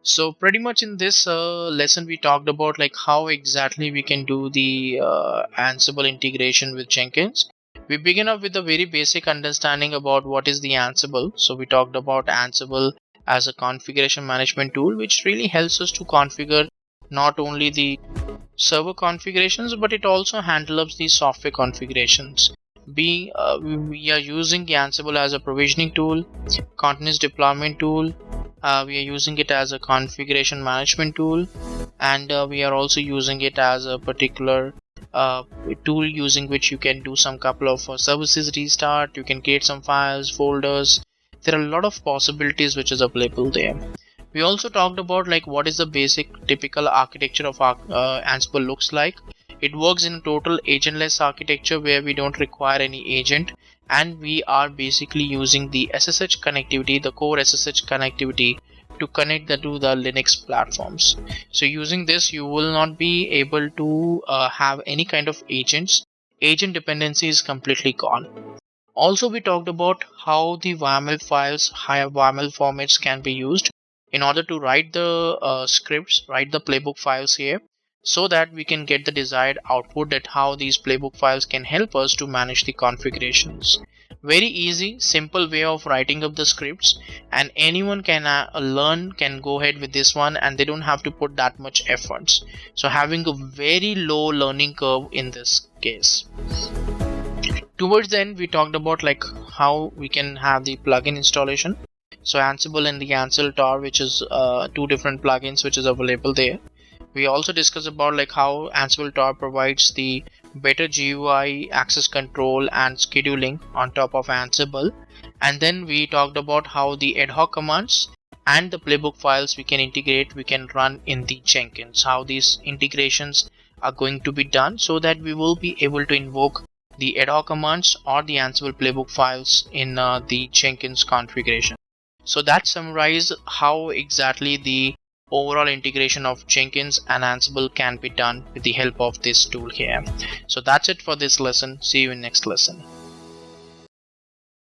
So pretty much in this lesson we talked about like how exactly we can do the Ansible integration with Jenkins. We begin up with a very basic understanding about what is the Ansible. So we talked about Ansible as a configuration management tool, which really helps us to configure not only the server configurations, but it also handles the software configurations. We are using the Ansible as a provisioning tool, continuous deployment tool. We are using it as a configuration management tool, and we are also using it as a particular uh, tool using which you can do some couple of services restart. You can create some files, folders. There are a lot of possibilities which is available there. We also talked about like what is the basic typical architecture of Ansible looks like. It works in a total agentless architecture where we don't require any agent, and we are basically using the SSH connectivity, the core SSH connectivity, to connect to the Linux platforms. So using this you will not be able to have any kind of agents. Agent dependency is completely gone. Also, we talked about how the YAML files, higher YAML formats can be used in order to write the scripts, write the playbook files here, so that we can get the desired output, that how these playbook files can help us to manage the configurations. Very easy, simple way of writing up the scripts, and anyone can can go ahead with this one, and they don't have to put that much efforts. So having a very low learning curve in this case. Towards the end we talked about like how we can have the plugin installation. So Ansible and the Ansible tar, which is two different plugins which is available there. We also discussed about like how Ansible tar provides the better GUI, access control and scheduling on top of Ansible. And then we talked about how the ad hoc commands and the playbook files we can integrate, we can run in the Jenkins, how these integrations are going to be done so that we will be able to invoke the ad hoc commands or the Ansible playbook files in the Jenkins configuration. So that summarizes how exactly the overall integration of Jenkins and Ansible can be done with the help of this tool here. So that's it for this lesson. See you in next lesson.